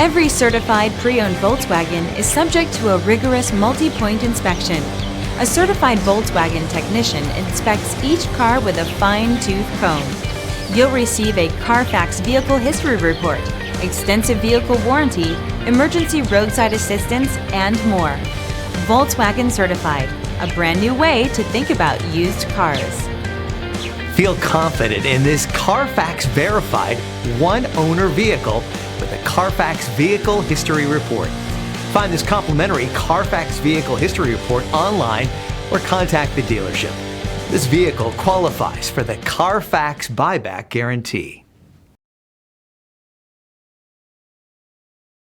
Every certified pre-owned Volkswagen is subject to a rigorous multi-point inspection. A certified Volkswagen technician inspects each car with a fine-tooth comb. You'll receive a CARFAX vehicle history report, extensive vehicle warranty, emergency roadside assistance, and more. Volkswagen Certified, a brand new way to think about used cars. Feel confident in this CARFAX verified one-owner vehicle with a CARFAX Vehicle History Report. Find this complimentary CARFAX Vehicle History Report online or contact the dealership. This vehicle qualifies for the CARFAX buyback guarantee.